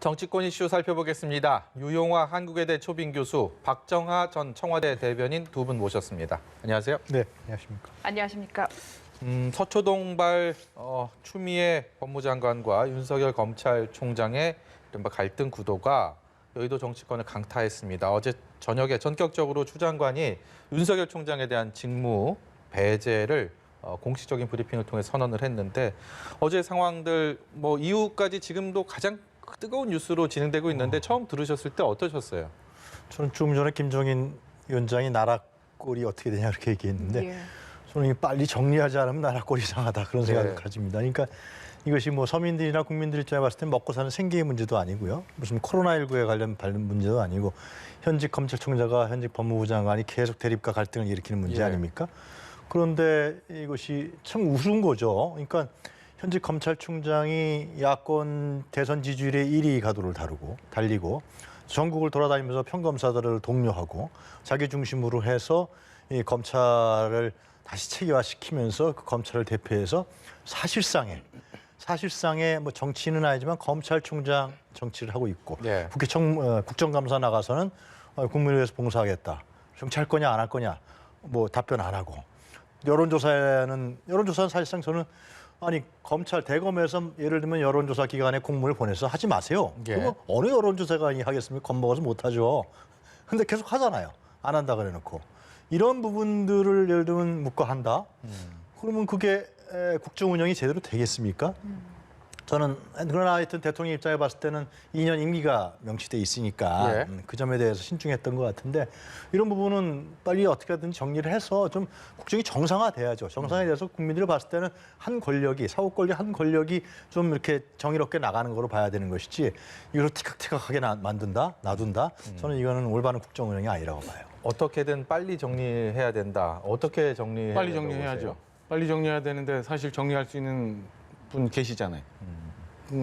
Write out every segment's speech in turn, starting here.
정치권 이슈 살펴보겠습니다. 유용화 한국외대 초빙 교수, 박정하 전 청와대 대변인 두 분 모셨습니다. 안녕하세요. 네, 안녕하십니까. 안녕하십니까. 서초동발 추미애 법무장관과 윤석열 검찰총장의 이른바 갈등 구도가 여의도 정치권을 강타했습니다. 어제 저녁에 전격적으로 추 장관이 윤석열 총장에 대한 직무 배제를 공식적인 브리핑을 통해 선언을 했는데 어제 상황들 이후까지 지금도 가장 뜨거운 뉴스로 진행되고 있는데 처음 들으셨을 때 어떠셨어요? 저는 좀 전에 김종인 위원장이 나라 꼴이 어떻게 되냐 그렇게 얘기했는데 예. 저는 빨리 정리하지 않으면 나라 꼴이 이상하다 그런 생각을 네. 가집니다. 그러니까 이것이 서민들이나 국민들 입장에 봤을 때 먹고 사는 생계의 문제도 아니고요. 무슨 코로나19에 관련 문제도 아니고 현직 검찰총장과 현직 법무부 장관이 계속 대립과 갈등을 일으키는 문제 아닙니까? 그런데 이것이 참 우스운 거죠. 그러니까 현직 검찰총장이 야권 대선 지지율의 1위 가도를 달리고 전국을 돌아다니면서 평검사들을 독려하고 자기 중심으로 해서 이 검찰을 다시 체계화시키면서 그 검찰을 대표해서 사실상의 정치인은 아니지만 검찰총장 정치를 하고 있고 네. 국정감사 나가서는 국민을 위해서 봉사하겠다. 정치할 거냐 안 할 거냐 답변 안 하고 여론조사는 사실상 저는 검찰 대검에서 예를 들면 여론조사 기관에 공문을 보내서 하지 마세요. 예. 그거 어느 여론조사관이 하겠습니까? 겁먹어서 못하죠. 근데 계속 하잖아요. 안 한다 그래놓고. 이런 부분들을 예를 들면 묵과한다. 그러면 그게 국정 운영이 제대로 되겠습니까? 저는 그러나 하여튼 대통령 입장에 봤을 때는 2년 임기가 명시돼 있으니까 예. 그 점에 대해서 신중했던 것 같은데 이런 부분은 빨리 어떻게든 정리를 해서 좀 국정이 정상화돼야죠. 정상화돼서 국민들이 봤을 때는 사법 권리 한 권력이 좀 이렇게 정의롭게 나가는 거로 봐야 되는 것이지 이걸 티격태격하게 놔둔다. 저는 이거는 올바른 국정 운영이 아니라고 봐요. 어떻게든 빨리 정리해야 된다. 어떻게 정리해야 빨리 된다고 정리해야죠. 보세요? 빨리 정리해야 되는데 사실 정리할 수 있는 분 계시잖아요.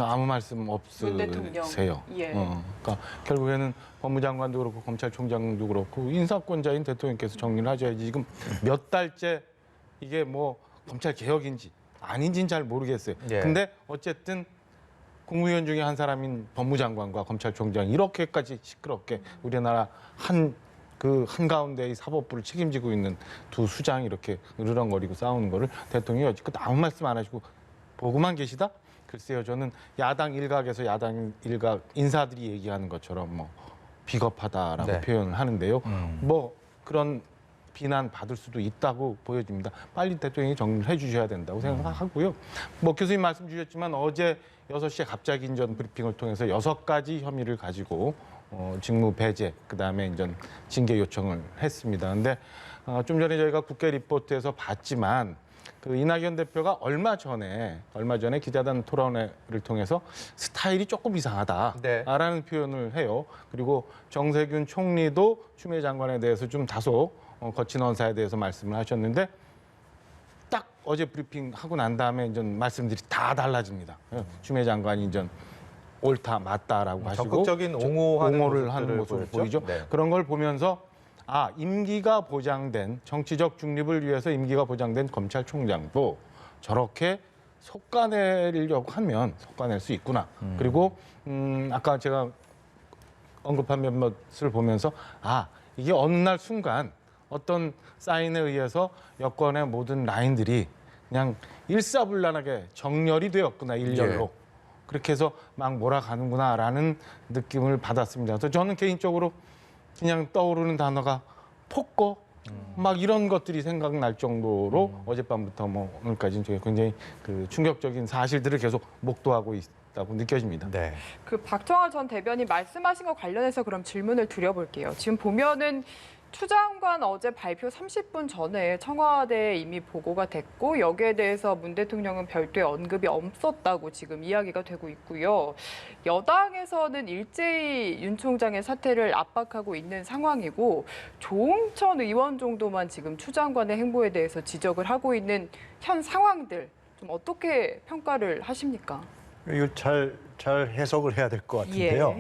아무 말씀 문 대통령. 없으세요. 예. 그러니까 결국에는 법무장관도 그렇고 검찰총장도 그렇고 인사권자인 대통령께서 정리를 하셔야지. 지금 몇 달째 이게 검찰 개혁인지 아닌지는 잘 모르겠어요. 예. 근데 어쨌든 국무위원 중에 한 사람인 법무장관과 검찰총장이 이렇게까지 시끄럽게 우리나라 한가운데의 사법부를 책임지고 있는 두 수장이 이렇게 으르렁거리고 싸우는 거를 대통령이 여지껏 아무 말씀 안 하시고 보고만 계시다? 글쎄요, 저는 야당 일각에서 야당 일각 인사들이 얘기하는 것처럼 비겁하다라고 네. 표현을 하는데요. 그런 비난 받을 수도 있다고 보여집니다. 빨리 대통령이 정리를 해주셔야 된다고 생각하고요. 교수님 말씀 주셨지만 어제 6시에 갑자기 인전 브리핑을 통해서 6가지 혐의를 가지고 직무 배제, 그다음에 인전 징계 요청을 했습니다. 근데 좀 전에 저희가 국회 리포트에서 봤지만 그 이낙연 대표가 얼마 전에 기자단 토론회를 통해서 스타일이 조금 이상하다라는 네. 표현을 해요. 그리고 정세균 총리도 추미애 장관에 대해서 좀 다소 거친 언사에 대해서 말씀을 하셨는데 딱 어제 브리핑 하고 난 다음에 이제 말씀들이 다 달라집니다. 추미애 장관이 이제 옳다 맞다라고 하시고 적극적인 옹호를 하는 모습을 보이죠. 네. 그런 걸 보면서 임기가 보장된 정치적 중립을 위해서 임기가 보장된 검찰총장도 저렇게 속아내려고 하면 속아낼 수 있구나. 그리고 아까 제가 언급한 몇몇을 보면서 이게 어느 날 순간 어떤 사인에 의해서 여권의 모든 라인들이 그냥 일사불란하게 정렬이 되었구나, 일렬로. 예. 그렇게 해서 막 몰아가는구나라는 느낌을 받았습니다. 그래서 저는 개인적으로 그냥 떠오르는 단어가 폭거 막 이런 것들이 생각날 정도로 어젯밤부터 오늘까지 굉장히 충격적인 사실들을 계속 목도하고 있다고 느껴집니다. 네. 그 박정하 전 대변인 말씀하신 것 관련해서 그럼 질문을 드려볼게요. 지금 보면은 추 장관 어제 발표 30분 전에 청와대에 이미 보고가 됐고 여기에 대해서 문 대통령은 별도의 언급이 없었다고 지금 이야기가 되고 있고요. 여당에서는 일제히 윤 총장의 사퇴를 압박하고 있는 상황이고 조응천 의원 정도만 지금 추 장관의 행보에 대해서 지적을 하고 있는 현 상황들 좀 어떻게 평가를 하십니까? 이걸 잘 잘 해석을 해야 될 것 같은데요.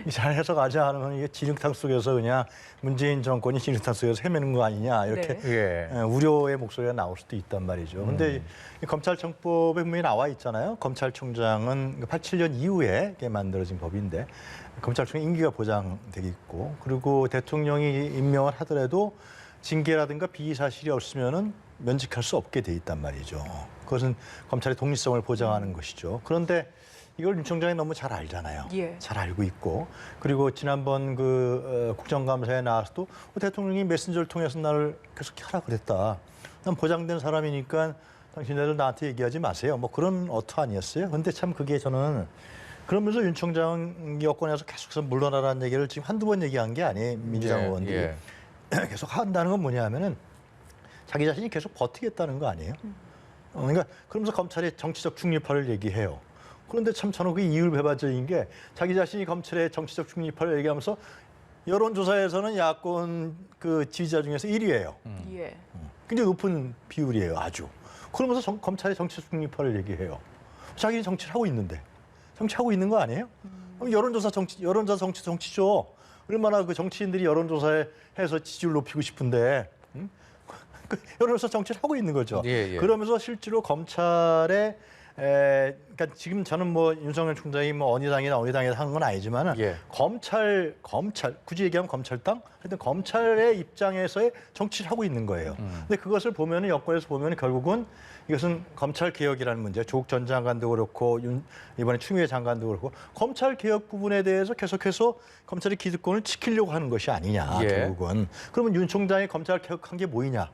잘 해석하지 않으면 이게 진흙탕 속에서 그냥 문재인 정권이 진흙탕 속에서 헤매는 거 아니냐 이렇게 예. 우려의 목소리가 나올 수도 있단 말이죠. 근데 이 검찰청법에 분명히 나와 있잖아요. 검찰총장은 87년 이후에 이게 만들어진 법인데 검찰청 임기가 보장되게 있고 그리고 대통령이 임명을 하더라도 징계라든가 비위 사실이 없으면은 면직할 수 없게 돼 있단 말이죠. 그것은 검찰의 독립성을 보장하는 것이죠. 그런데 이걸 윤 총장이 너무 잘 알잖아요. 예. 잘 알고 있고 그리고 지난번 국정감사에 나와서도 대통령이 메신저를 통해서 나를 계속 하라 그랬다. 난 보장된 사람이니까 당신네들 나한테 얘기하지 마세요. 뭐 그런 어투 아니었어요. 근데 참 그게 저는 그러면서 윤 총장 여권에서 계속해서 물러나라는 얘기를 지금 한두 번 얘기한 게 아니에요. 민주당 예, 의원들이. 예. 계속 한다는 건 뭐냐면은 자기 자신이 계속 버티겠다는 거 아니에요? 그러니까 그러면서 검찰의 정치적 중립화를 얘기해요. 그런데 참 저는 그 이율배반적인 게 자기 자신이 검찰의 정치적 중립화를 얘기하면서 여론조사에서는 야권 그 지지자 중에서 1위예요. 예. 굉장히 높은 비율이에요, 아주. 그러면서 검찰의 정치적 중립화를 얘기해요. 자기는 정치를 하고 있는데 정치하고 있는 거 아니에요? 그럼 여론조사 정치죠. 얼마나 그 정치인들이 여론조사에 해서 지지율 높이고 싶은데 그 여론조사 정치를 하고 있는 거죠. 예, 예. 그러면서 실제로 검찰의 그러니까 지금 저는 뭐 윤석열 총장이 뭐 어느 당이나 어느 당에서 하는 건 아니지만은 예. 검찰 굳이 얘기하면 검찰당 하여튼 검찰의 입장에서의 정치를 하고 있는 거예요. 근데 그것을 보면은 여권에서 보면은 결국은 이것은 검찰 개혁이라는 문제, 조국 전 장관도 그렇고 이번에 추미애 장관도 그렇고 검찰 개혁 부분에 대해서 계속해서 검찰의 기득권을 지키려고 하는 것이 아니냐 예. 결국은. 그러면 윤 총장이 검찰 개혁한 게 뭐이냐?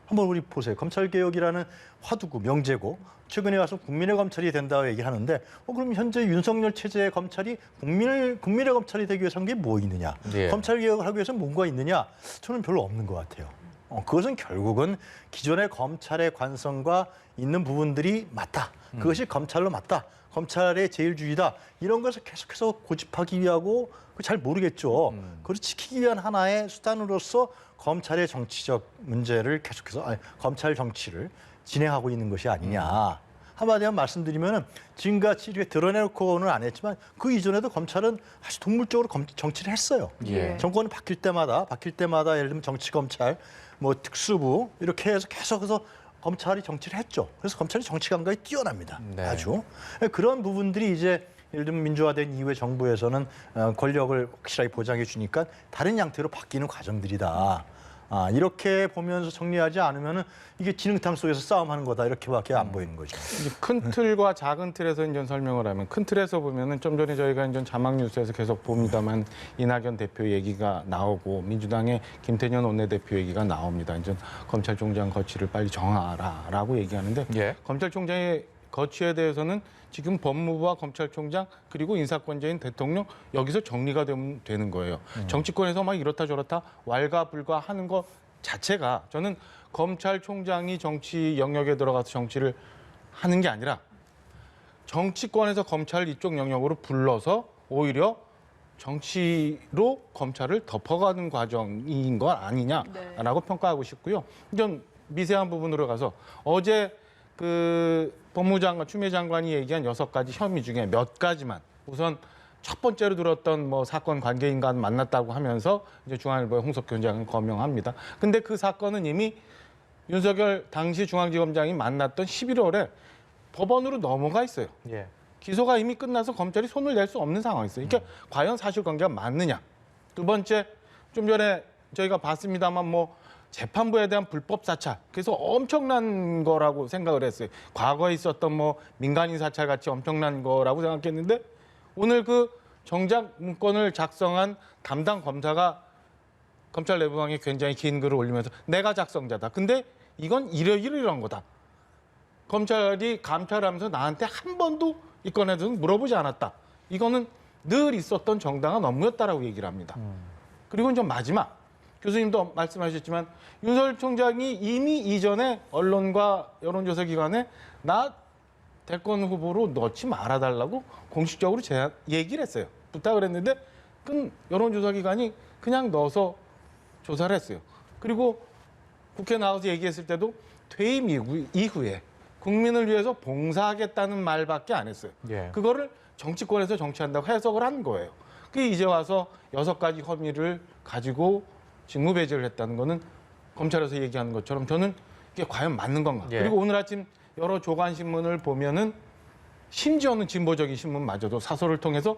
한번 우리 보세요. 검찰개혁이라는 화두고 명제고 최근에 와서 국민의 검찰이 된다고 얘기를 하는데 그럼 현재 윤석열 체제의 검찰이 국민의 검찰이 되기 위해서 한 게 뭐 있느냐? 예. 검찰개혁을 하기 위해서 뭔가 있느냐? 저는 별로 없는 것 같아요. 그것은 결국은 기존의 검찰의 관성과 있는 부분들이 맞다. 그것이 검찰로 맞다. 검찰의 제일주의다. 이런 것을 계속해서 고집하기 위하고 잘 모르겠죠. 그걸 지키기 위한 하나의 수단으로서 검찰의 정치적 문제를 계속해서 검찰 정치를 진행하고 있는 것이 아니냐. 한마디로 말씀드리면 지금같이 이렇게 드러내놓고는 안 했지만 그 이전에도 검찰은 아주 동물적으로 정치를 했어요. 예. 정권이 바뀔 때마다 예를 들면 정치검찰, 뭐 특수부 이렇게 해서 계속해서 검찰이 정치를 했죠. 그래서 검찰이 정치 감각이 뛰어납니다. 네. 아주. 그런 부분들이 이제 예를 들면 민주화된 이후의 정부에서는 권력을 확실하게 보장해 주니까 다른 양태로 바뀌는 과정들이다. 이렇게 보면서 정리하지 않으면은 이게 진흙탕 속에서 싸움하는 거다 이렇게밖에 안 보이는 거죠. 이제 큰 틀과 작은 틀에서 이제 설명을 하면 큰 틀에서 보면은 좀 전에 저희가 이제 자막 뉴스에서 계속 봅니다만 이낙연 대표 얘기가 나오고 민주당의 김태년 원내대표 얘기가 나옵니다. 이제 검찰총장 거취를 빨리 정하라라고 얘기하는데 예. 검찰총장의 거취에 대해서는 지금 법무부와 검찰총장 그리고 인사권자인 대통령 여기서 정리가 되는 거예요. 정치권에서 막 이렇다 저렇다 왈가불가하는 것 자체가 저는 검찰총장이 정치 영역에 들어가서 정치를 하는 게 아니라 정치권에서 검찰 이쪽 영역으로 불러서 오히려 정치로 검찰을 덮어가는 과정인 것 아니냐라고 평가하고 싶고요. 좀 미세한 부분으로 가서 어제 그 법무장관 추미애 장관이 얘기한 6가지 혐의 중에 몇 가지만 우선 첫 번째로 들었던 뭐 사건 관계인간 만났다고 하면서 이제 중앙일보의 홍석규 원장은 거명합니다. 근데 그 사건은 이미 윤석열 당시 중앙지검장이 만났던 11월에 법원으로 넘어가 있어요. 예. 기소가 이미 끝나서 검찰이 손을 낼 수 없는 상황이었어요. 그러니까 과연 사실관계가 맞느냐. 두 번째, 좀 전에 저희가 봤습니다만 뭐 재판부에 대한 불법 사찰. 그래서 엄청난 거라고 생각을 했어요. 과거에 있었던 뭐 민간인 사찰 같이 엄청난 거라고 생각했는데 오늘 그 정작 문건을 작성한 담당 검사가 검찰 내부망에 굉장히 긴 글을 올리면서 내가 작성자다. 근데 이건 이러이러한 거다. 검찰이 감찰하면서 나한테 한 번도 이 건에 대해서 물어보지 않았다. 이거는 늘 있었던 정당한 업무였다라고 얘기를 합니다. 그리고 이제 마지막 교수님도 말씀하셨지만 윤석열 총장이 이미 이전에 언론과 여론조사 기관에 나 대권 후보로 넣지 말아달라고 공식적으로 얘기를 했어요. 부탁을 했는데 그 여론조사 기관이 그냥 넣어서 조사를 했어요. 그리고 국회 나와서 얘기했을 때도 퇴임 이후에 국민을 위해서 봉사하겠다는 말밖에 안 했어요. 예. 그거를 정치권에서 정치한다고 해석을 한 거예요. 그게 이제 와서 6가지 혐의를 가지고 직무배제를 했다는 거는 검찰에서 얘기하는 것처럼 저는 이게 과연 맞는 건가? 예. 그리고 오늘 아침 여러 조간 신문을 보면은 심지어는 진보적인 신문마저도 사설을 통해서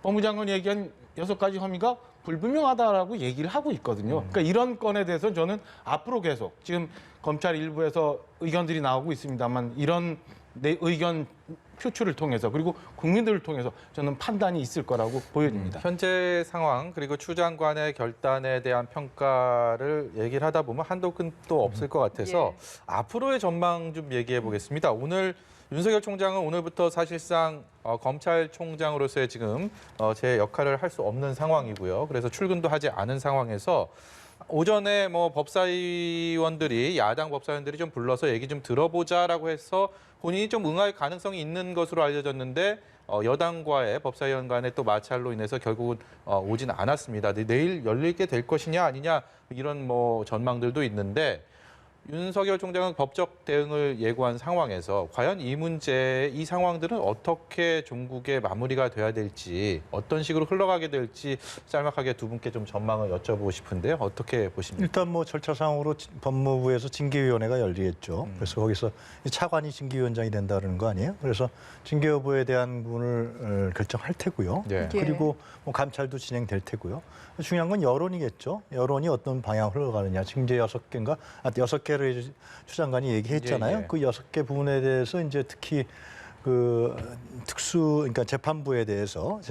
법무장관이 얘기한 6가지 혐의가 불분명하다라고 얘기를 하고 있거든요. 그러니까 이런 건에 대해서 저는 앞으로 계속 지금 검찰 일부에서 의견들이 나오고 있습니다만 이런 내 의견 표출을 통해서 그리고 국민들을 통해서 저는 판단이 있을 거라고 보여집니다. 현재 상황 그리고 추 장관의 결단에 대한 평가를 얘기를 하다 보면 한도 끝도 없을 것 같아서 예. 앞으로의 전망 좀 얘기해 보겠습니다. 오늘 윤석열 총장은 오늘부터 사실상 검찰총장으로서의 지금 제 역할을 할 수 없는 상황이고요. 그래서 출근도 하지 않은 상황에서 오전에 뭐 법사위원들이 야당 법사위원들이 좀 불러서 얘기 좀 들어보자라고 해서 본인이 좀 응할 가능성이 있는 것으로 알려졌는데 여당과의 법사위원 간의 또 마찰로 인해서 결국은 오진 않았습니다. 내일 열리게 될 것이냐 아니냐 이런 뭐 전망들도 있는데 윤석열 총장은 법적 대응을 예고한 상황에서 과연 이 문제, 이 상황들은 어떻게 종국의 마무리가 돼야 될지 어떤 식으로 흘러가게 될지 짤막하게 두 분께 좀 전망을 여쭤보고 싶은데요. 어떻게 보십니까? 일단 뭐 절차상으로 법무부에서 징계위원회가 열리겠죠. 그래서 거기서 차관이 징계위원장이 된다는 거 아니에요? 그래서 징계 여부에 대한 부분을 결정할 테고요. 예. 그리고 뭐 감찰도 진행될 테고요. 중요한 건 여론이겠죠. 여론이 어떤 방향으로 흘러가느냐. 징계 6개인가? 6개를 추 장관이 얘기했잖아요. 예, 예. 그 6개 부분에 대해서 이제 특히 그 그러니까 재판부에 대해서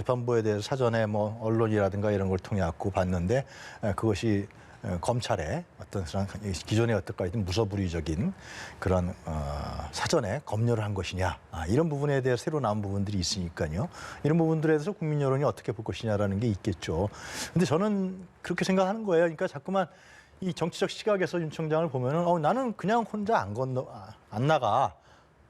사전에 뭐 언론이라든가 이런 걸 통해 갖고 봤는데 그것이 검찰의 어떤 기존의 어떻게든 무소불위적인 그런 사전에 검열을 한 것이냐 이런 부분에 대해 새로 나온 부분들이 있으니까요. 이런 부분들에 대해서 국민 여론이 어떻게 볼 것이냐라는 게 있겠죠. 근데 저는 그렇게 생각하는 거예요. 그러니까 자꾸만 이 정치적 시각에서 윤 총장을 보면은 나는 그냥 혼자 안 나가.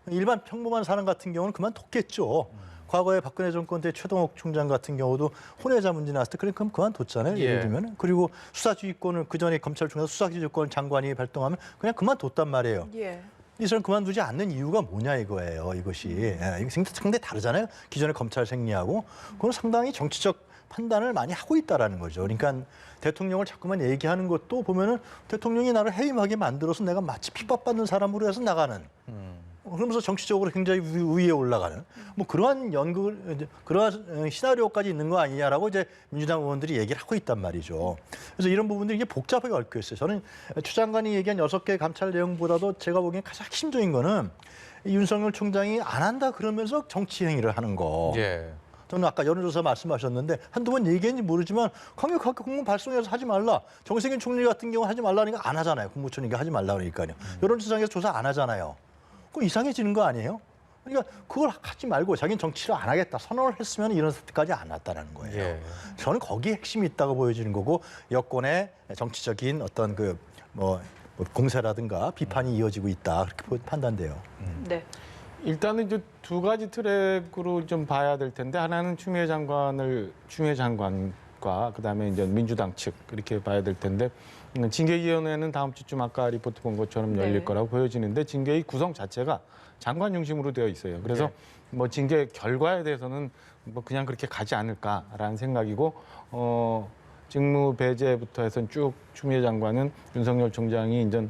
일반 평범한 사람 같은 경우는 그만뒀겠죠. 과거에 박근혜 정권 때 최동욱 총장 같은 경우도 혼외자 문제 나왔을 때 그럼 그만뒀잖아요. 예를 들면. 그리고 수사지휘권을 그전에 검찰총장 수사지휘권 장관이 발동하면 그냥 그만뒀단 말이에요. 예. 이 사람 그만두지 않는 이유가 뭐냐 이거예요. 이것이. 이게 상당히 다르잖아요. 기존의 검찰 생리하고. 그건 상당히 정치적 판단을 많이 하고 있다라는 거죠. 그러니까 대통령을 자꾸만 얘기하는 것도 보면은 대통령이 나를 해임하게 만들어서 내가 마치 핍박받는 사람으로 해서 나가는. 그러면서 정치적으로 굉장히 위에 올라가는 뭐 그러한 그러한 시나리오까지 있는 거 아니냐라고 이제 민주당 의원들이 얘기를 하고 있단 말이죠. 그래서 이런 부분들이 이게 복잡하게 얽혀 있어요. 저는 추 장관이 얘기한 6개 감찰 내용보다도 제가 보기엔 가장 핵심적인 거는 윤석열 총장이 안 한다 그러면서 정치 행위를 하는 거. 예. 저는 아까 여론조사 말씀하셨는데 한두 번 얘기했는지 모르지만 강력하게 공문 발송해서 하지 말라. 정세균 총리 같은 경우 하지 말라니까 안 하잖아요. 국무총리가 하지 말라 그러니까요. 여론조사에서 조사 안 하잖아요. 그럼 이상해지는 거 아니에요? 그러니까 그걸 하지 말고 자기는 정치를 안 하겠다 선언을 했으면 이런 사태까지 안 났다는 거예요. 예. 저는 거기에 핵심이 있다고 보여지는 거고 여권의 정치적인 어떤 뭐 공세라든가 비판이 이어지고 있다 그렇게 판단돼요. 네. 일단은 이제 2가지 트랙으로 좀 봐야 될 텐데 하나는 추미애 장관과 그다음에 이제 민주당 측 이렇게 봐야 될 텐데 징계위원회는 다음 주쯤 아까 리포트 본 것처럼 열릴 네. 거라고 보여지는데 징계의 구성 자체가 장관 중심으로 되어 있어요. 그래서 뭐 징계 결과에 대해서는 뭐 그냥 그렇게 가지 않을까라는 생각이고 직무 배제부터 해서 쭉 추미애 장관은 윤석열 총장이 이제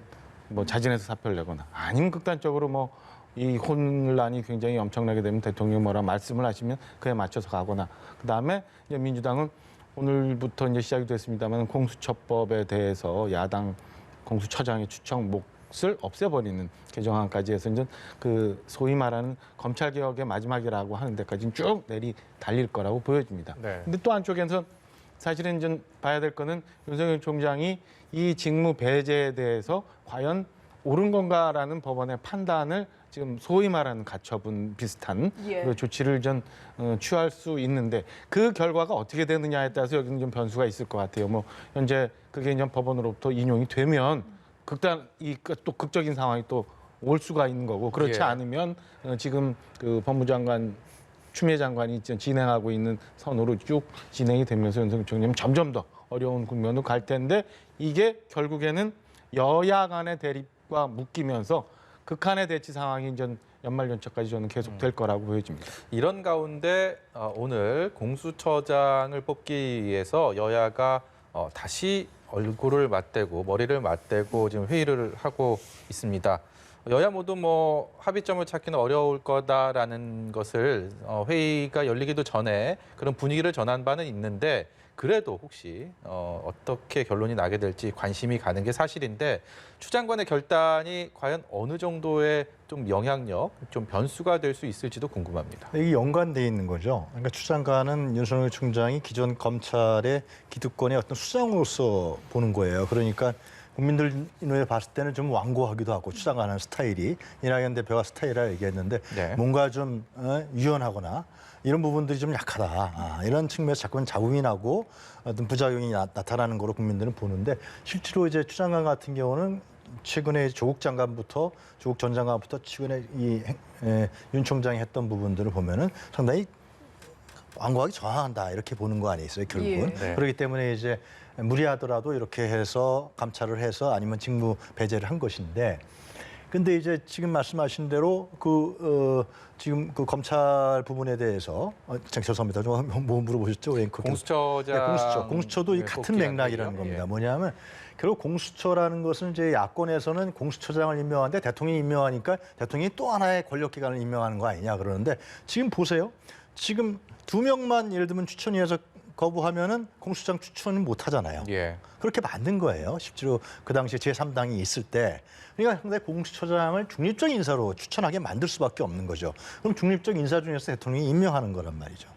뭐 자진해서 사표를 내거나 아니면 극단적으로 뭐 이 혼란이 굉장히 엄청나게 되면 대통령이 뭐라 말씀을 하시면 그에 맞춰서 가거나 그다음에 이제 민주당은 오늘부터 이제 시작이 됐습니다만 공수처법에 대해서 야당 공수처장의 추천 몫을 없애버리는 개정안까지 해서 이제 그 소위 말하는 검찰 개혁의 마지막이라고 하는 데까지는 쭉 달릴 거라고 보여집니다. 네. 근데 또 한쪽에서 사실은 이제 봐야 될 거는 윤석열 총장이 이 직무 배제에 대해서 과연 옳은 건가라는 법원의 판단을 지금 소위 말하는 가처분 비슷한 그 조치를 좀 취할 수 있는데 그 결과가 어떻게 되느냐에 따라서 여기는 좀 변수가 있을 것 같아요. 뭐 현재 그게 이제 법원으로부터 인용이 되면 또 극적인 상황이 또 올 수가 있는 거고 그렇지 않으면 지금 그 법무장관 추미애 장관이 진행하고 있는 선으로 쭉 진행이 되면서 윤석열 총장은 점점 더 어려운 국면으로 갈 텐데 이게 결국에는 여야 간의 대립과 묶이면서 극한의 대치 상황이 이제 연말 연초까지 저는 계속될 거라고 보여집니다. 이런 가운데 오늘 공수처장을 뽑기 위해서 여야가 다시 얼굴을 맞대고 머리를 맞대고 지금 회의를 하고 있습니다. 여야 모두 뭐 합의점을 찾기는 어려울 거다라는 것을 회의가 열리기도 전에 그런 분위기를 전한 바는 있는데 그래도 혹시 어떻게 결론이 나게 될지 관심이 가는 게 사실인데 추 장관의 결단이 과연 어느 정도의 좀 영향력, 좀 변수가 될 수 있을지도 궁금합니다. 이게 연관돼 있는 거죠. 그러니까 추 장관은 윤석열 총장이 기존 검찰의 기득권의 어떤 수장으로서 보는 거예요. 그러니까 국민들 눈에 봤을 때는 좀 완고하기도 하고 추 장관하는 스타일이 이낙연 대표가 스타일이라 얘기했는데 네. 뭔가 좀 유연하거나 이런 부분들이 좀 약하다. 이런 측면에서 자꾸만 자국이 나고 어떤 부작용이 나타나는 거로 국민들은 보는데 실제로 이제 추 장관 같은 경우는 최근에 조국 장관부터 조국 전 장관부터 최근에 윤 총장이 했던 부분들을 보면은 상당히 완고하게 저항한다 이렇게 보는 거 아니겠어요 결국은. 예. 네. 그렇기 때문에 이제 무리하더라도 이렇게 해서 감찰을 해서 아니면 직무 배제를 한 것인데 근데 이제 지금 말씀하신 대로 지금 그 검찰 부분에 대해서 죄송합니다. 뭐 물어보셨죠? 앵커. 공수처장 네, 공수처도 이 같은 뽑기라는 맥락이라는 얘기요? 겁니다. 예. 뭐냐면 결국 공수처라는 것은 이제 야권에서는 공수처장을 임명하는데 대통령이 임명하니까 대통령이 또 하나의 권력기관을 임명하는 거 아니냐 그러는데 지금 보세요. 지금 2명만 예를 들면 추천위에서 거부하면은 공수처장 추천을 못 하잖아요. 예. 그렇게 만든 거예요. 실제로 그 당시에 제3당이 있을 때. 그러니까 상당히 공수처장을 중립적 인사로 추천하게 만들 수밖에 없는 거죠. 그럼 중립적 인사 중에서 대통령이 임명하는 거란 말이죠.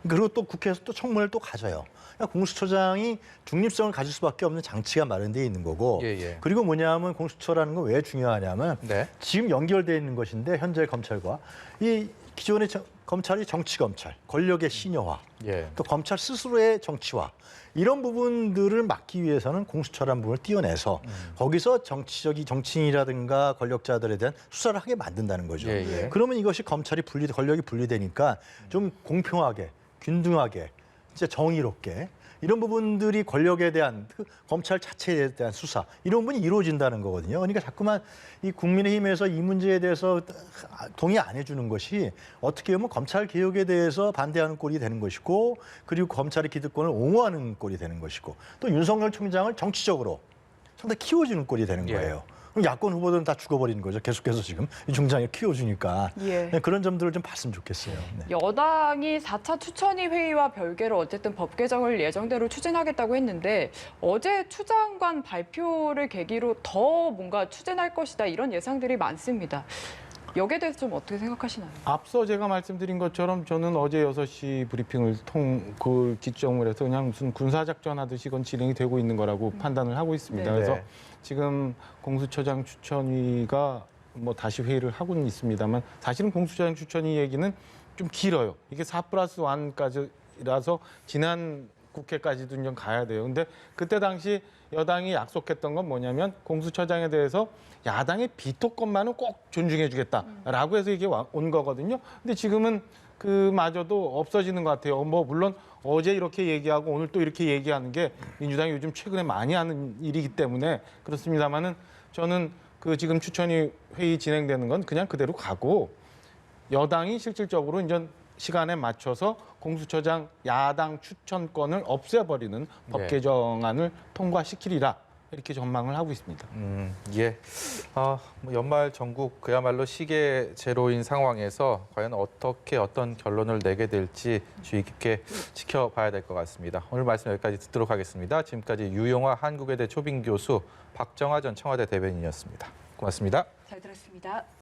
그리고 또 국회에서 또 청문회를 또 가져요. 그러니까 공수처장이 중립성을 가질 수밖에 없는 장치가 마련되어 있는 거고. 예. 그리고 뭐냐면 공수처라는 건 왜 중요하냐면 네. 지금 연결되어 있는 것인데 현재 검찰과 이 기존의 검찰이 정치 검찰, 권력의 신여화, 예. 또 검찰 스스로의 정치화 이런 부분들을 막기 위해서는 공수처라는 부분을 띄어내서 거기서 정치인이라든가 권력자들에 대한 수사를 하게 만든다는 거죠. 예. 그러면 이것이 권력이 분리되니까 좀 공평하게, 균등하게, 진짜 정의롭게 이런 부분들이 권력에 대한 그 검찰 자체에 대한 수사 이런 부분이 이루어진다는 거거든요. 그러니까 자꾸만 이 국민의힘에서 이 문제에 대해서 동의 안 해주는 것이 어떻게 보면 검찰 개혁에 대해서 반대하는 꼴이 되는 것이고 그리고 검찰의 기득권을 옹호하는 꼴이 되는 것이고 또 윤석열 총장을 정치적으로 상당히 키워주는 꼴이 되는 예. 거예요. 그럼 야권 후보들은 다 죽어버리는 거죠. 계속해서 지금 이 총장이 키워주니까 예. 네, 그런 점들을 좀 봤으면 좋겠어요. 네. 여당이 4차 추천위 회의와 별개로 어쨌든 법 개정을 예정대로 추진하겠다고 했는데 어제 추 장관 발표를 계기로 더 뭔가 추진할 것이다 이런 예상들이 많습니다. 여기에 대해서 좀 어떻게 생각하시나요? 앞서 제가 말씀드린 것처럼 저는 어제 6시 브리핑을 기점을 해서 그냥 무슨 군사작전 하듯이 이건 진행이 되고 있는 거라고 판단을 하고 있습니다. 네. 그래서 네. 지금 공수처장 추천위가 뭐 다시 회의를 하고는 있습니다만 사실은 공수처장 추천위 얘기는 좀 길어요. 이게 4+1까지라서 지난 국회까지도 좀 가야 돼요. 근데 그때 당시 여당이 약속했던 건 뭐냐면 공수처장에 대해서 야당의 비토권만은 꼭 존중해 주겠다라고 해서 이게 온 거거든요. 근데 지금은 그마저도 없어지는 것 같아요. 뭐 물론 어제 이렇게 얘기하고 오늘 또 이렇게 얘기하는 게 민주당이 요즘 최근에 많이 하는 일이기 때문에 그렇습니다만은 저는 그 지금 추천위 회의 진행되는 건 그냥 그대로 가고 여당이 실질적으로 이제 시간에 맞춰서 공수처장 야당 추천권을 없애버리는 법 네. 개정안을 통과시키리라 이렇게 전망을 하고 있습니다. 예. 뭐 연말 전국 그야말로 시계 제로인 상황에서 과연 어떻게 어떤 결론을 내게 될지 주의 깊게 지켜봐야 될 것 같습니다. 오늘 말씀 여기까지 듣도록 하겠습니다. 지금까지 유용화 한국외대 초빙 교수 박정하 전 청와대 대변인이었습니다. 고맙습니다. 잘 들었습니다.